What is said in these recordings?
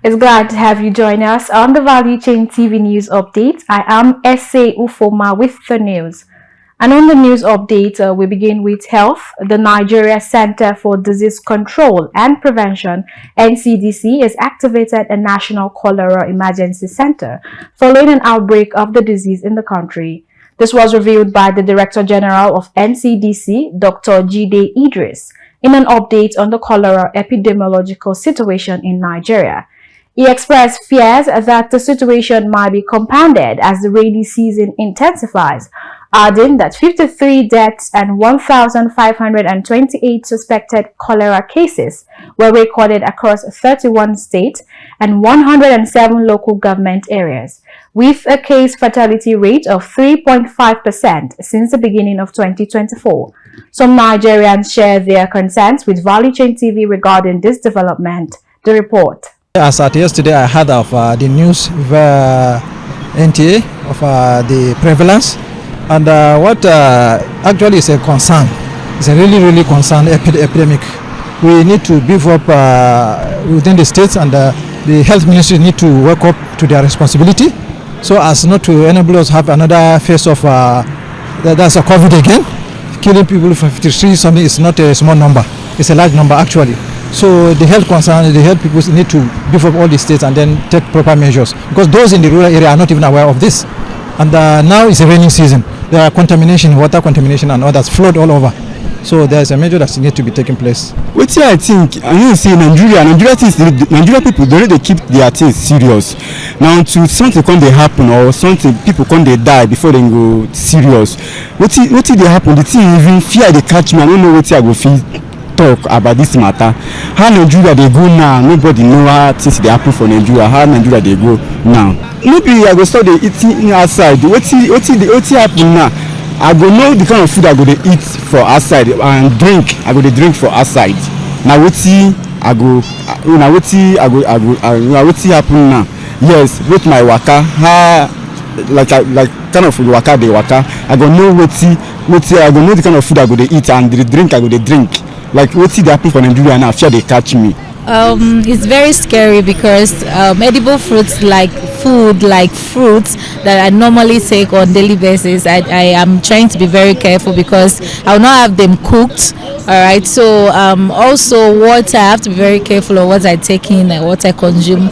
It's glad to have you join us on the Value Chain TV News Update. I am S.A. Ufoma with the news. And on the news update, we begin with health. The Nigeria Center for Disease Control and Prevention, NCDC, has activated a national cholera emergency center following an outbreak of the disease in the country. This was revealed by the Director General of NCDC, Dr. Jide Idris, in an update on the cholera epidemiological situation in Nigeria. He expressed fears that the situation might be compounded as the rainy season intensifies, adding that 53 deaths and 1,528 suspected cholera cases were recorded across 31 states and 107 local government areas, with a case fatality rate of 3.5% since the beginning of 2024. Some Nigerians share their concerns with Value Chain TV regarding this development. The report. As at yesterday, I heard of the news via NTA of the prevalence, and what actually is a concern. It's a really concerned epidemic. We need to beef up within the states, and the health ministry need to work up to their responsibility, so as not to enable us have another phase of that's a COVID again. Killing people for 53 something is not a small number. It's a large number actually. So the health concern, the health people need to beef up all the states and then take proper measures, because those in the rural area are not even aware of this. And now it's a rainy season. There are contamination, water contamination and others, flood all over. So there's a measure that needs to be taken place. What I think, I say Nigeria people don't keep their things serious. Now to something can they happen or something people can they die before they go serious. What if they happen? The thing even fear they catch me. I don't know what I go feel. Talk about this matter. How Nigeria they go now? Nobody know how things they happen for Nigeria. How Nigeria they go now? Maybe I go start the eating outside. What happen now? I go know the kind of food I go to eat for outside and drink. I go to drink for outside. Now what I go? What happen now? Yes, with my waka, like kind of waka they waka. I go know what I go know the kind of food I go to eat and the drink I go to drink. Like what's it happen for Nigeria now? Fear they catch me. It's very scary because edible fruits like fruits that I normally take on daily basis, I am trying to be very careful because I will not have them cooked. Alright, so also water, I have to be very careful of what I take in and what I consume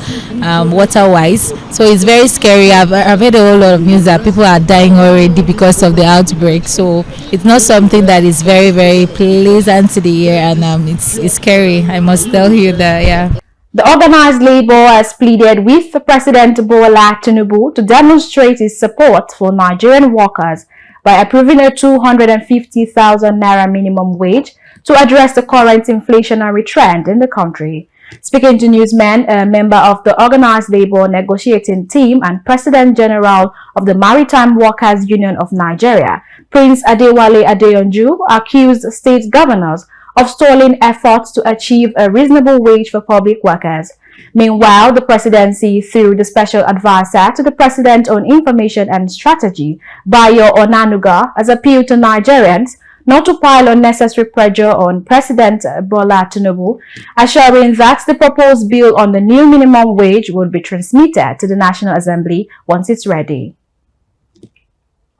water wise. So it's very scary. I've heard a whole lot of news that people are dying already because of the outbreak. So it's not something that is very pleasant to the ear, and it's scary. I must tell you that, yeah. The organized labor has pleaded with President Bola Tinubu to demonstrate his support for Nigerian workers by approving a 250,000 naira minimum wage to address the current inflationary trend in the country. Speaking to newsmen, a member of the organized labor negotiating team and President General of the Maritime Workers Union of Nigeria, Prince Adewale Adeyanju, accused state governors of stalling efforts to achieve a reasonable wage for public workers. Meanwhile, the presidency, through the special advisor to the President on Information and Strategy, Bayo Onanuga, has appealed to Nigerians not to pile unnecessary pressure on President Bola Tinubu, assuring that the proposed bill on the new minimum wage will be transmitted to the National Assembly once it's ready.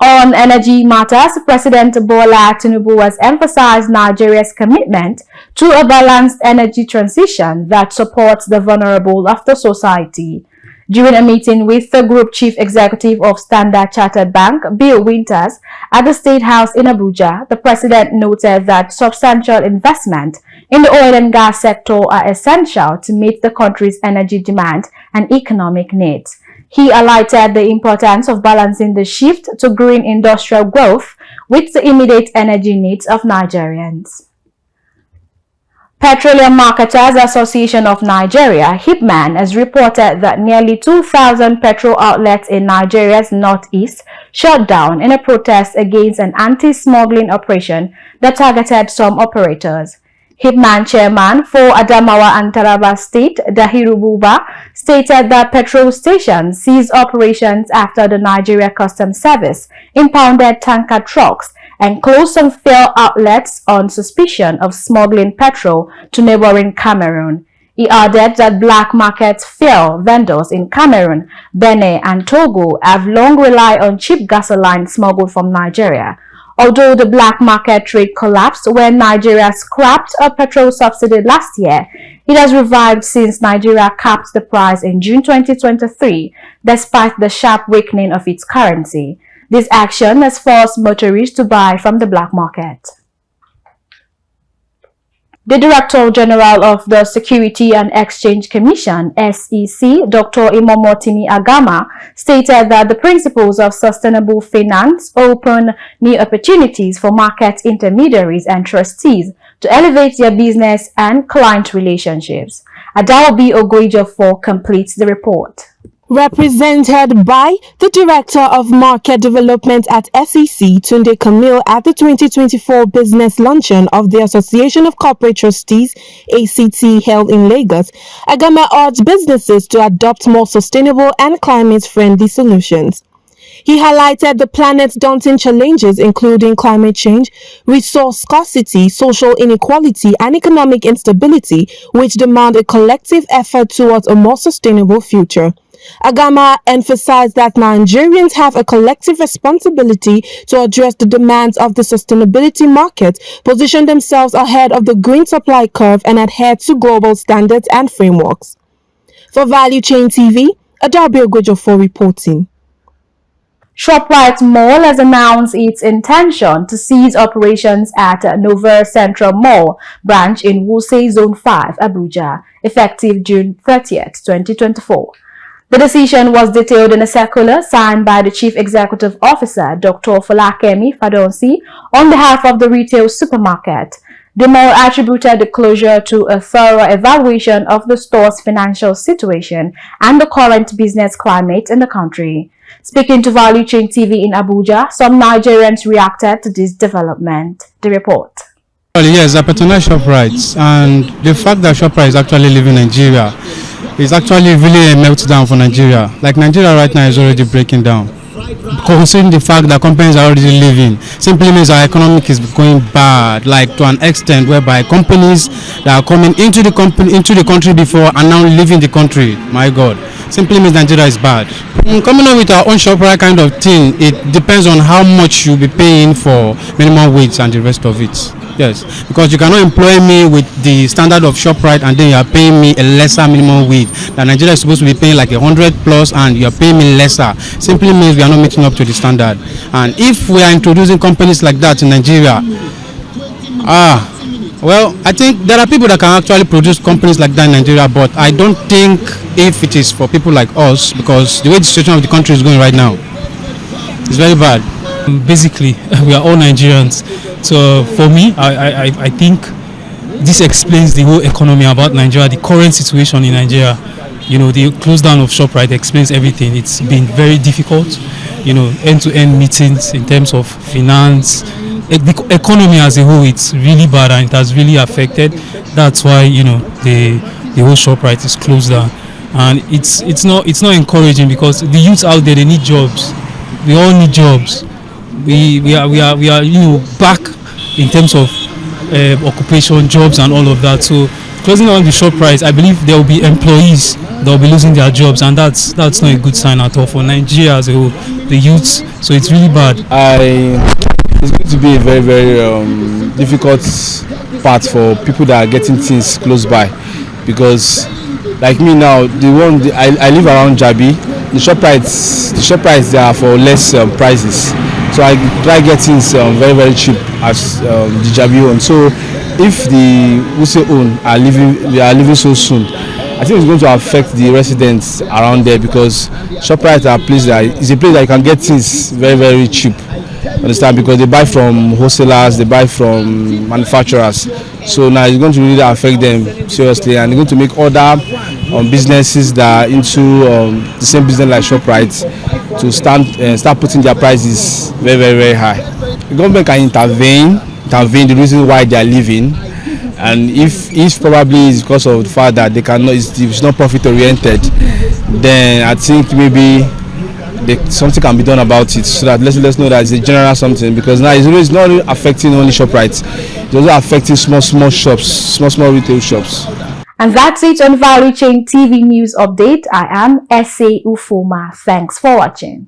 On energy matters, President Bola Tinubu has emphasized Nigeria's commitment to a balanced energy transition that supports the vulnerable of the society. During a meeting with the Group Chief Executive of Standard Chartered Bank, Bill Winters, at the State House in Abuja, the President noted that substantial investment in the oil and gas sector are essential to meet the country's energy demand and economic needs. He highlighted the importance of balancing the shift to green industrial growth with the immediate energy needs of Nigerians. Petroleum Marketers Association of Nigeria, HIPMAN, has reported that nearly 2,000 petrol outlets in Nigeria's northeast shut down in a protest against an anti-smuggling operation that targeted some operators. HIPMAN chairman for Adamawa and Taraba State, Dahiru Buba, stated that petrol stations ceased operations after the Nigeria Customs Service impounded tanker trucks and closed some fuel outlets on suspicion of smuggling petrol to neighboring Cameroon. He added that black market fuel vendors in Cameroon, Benin, and Togo have long relied on cheap gasoline smuggled from Nigeria. Although the black market trade collapsed when Nigeria scrapped a petrol subsidy last year, it has revived since Nigeria capped the price in June 2023, despite the sharp weakening of its currency. This action has forced motorists to buy from the black market. The Director General of the Security and Exchange Commission, SEC, Dr. Imomotimi Agama, stated that the principles of sustainable finance open new opportunities for market intermediaries and trustees to elevate their business and client relationships. Adaobi Ogoijofor completes the report. Represented by the Director of Market Development at SEC, Tunde Camille, at the 2024 business luncheon of the Association of Corporate Trustees, ACT, held in Lagos, Agama urged businesses to adopt more sustainable and climate-friendly solutions. He highlighted the planet's daunting challenges, including climate change, resource scarcity, social inequality, and economic instability, which demand a collective effort towards a more sustainable future. Agama emphasized that Nigerians have a collective responsibility to address the demands of the sustainability market, position themselves ahead of the green supply curve, and adhere to global standards and frameworks. For Value Chain TV, Adaobi Ogoijofor reporting. ShopRite Mall has announced its intention to cease operations at Nouvelle Central Mall branch in Wuse Zone 5, Abuja, effective June 30th, 2024. The decision was detailed in a circular signed by the Chief Executive Officer, Dr. Folakemi Fadonsi, on behalf of the retail supermarket. The mall attributed the closure to a thorough evaluation of the store's financial situation and the current business climate in the country. Speaking to Value Chain TV in Abuja, some Nigerians reacted to this development. The report. Well, yes, I patronize ShopRite, and the fact that ShopRite is actually leaving Nigeria is actually really a meltdown for Nigeria. Like, Nigeria right now is already breaking down. Considering the fact that companies are already leaving, simply means our economic is going bad, like to an extent whereby companies that are coming into the country before are now leaving the country. My God, simply means Nigeria is bad. Coming up with our own ShopRite kind of thing, it depends on how much you'll be paying for minimum wage and the rest of it. Yes, because you cannot employ me with the standard of ShopRite and then you are paying me a lesser minimum wage. That Nigeria is supposed to be paying like 100 plus and you are paying me lesser. Simply means we are not meeting up to the standard. And if we are introducing companies like that in Nigeria, well, I think there are people that can actually produce companies like that in Nigeria, but I don't think if it is for people like us, because the way the situation of the country is going right now, it's very bad. Basically, we are all Nigerians. So for me, I think this explains the whole economy about Nigeria, the current situation in Nigeria. You know, the close down of ShopRite explains everything. It's been very difficult, you know, end-to-end meetings in terms of finance. The economy as a whole, it's really bad and it has really affected. That's why, you know, the whole ShopRite is closed down. And it's not encouraging, because the youth out there, they need jobs. We all need jobs. We are you know, back in terms of occupation, jobs and all of that. So closing down the ShopRite, I believe there will be employees that will be losing their jobs, and that's not a good sign at all for Nigeria as a whole, the youths. So it's really bad. It's going to be a very, very difficult part for people that are getting things close by, because like me now, I live around Jabi. The ShopRites they are for less prices, so I try getting very, very cheap as the Jabi one. So if the Wuse own they are leaving so soon, I think it's going to affect the residents around there, because ShopRite are a place that you can get things very, very cheap. Understand? Because they buy from wholesalers, they buy from manufacturers. So now it's going to really affect them seriously, and they're going to make other businesses that are into the same business like ShopRite to start putting their prices very, very, very high. The government can intervene the reason why they are leaving, and if probably it's because of the fact that they cannot, it's not profit oriented, then I think maybe something can be done about it, so that let's know that it's a general something, because now it's not really affecting only ShopRite, it's also affecting small shops, small retail shops. And that's it on Value Chain TV News Update. I am S.A. Ufoma. Thanks for watching.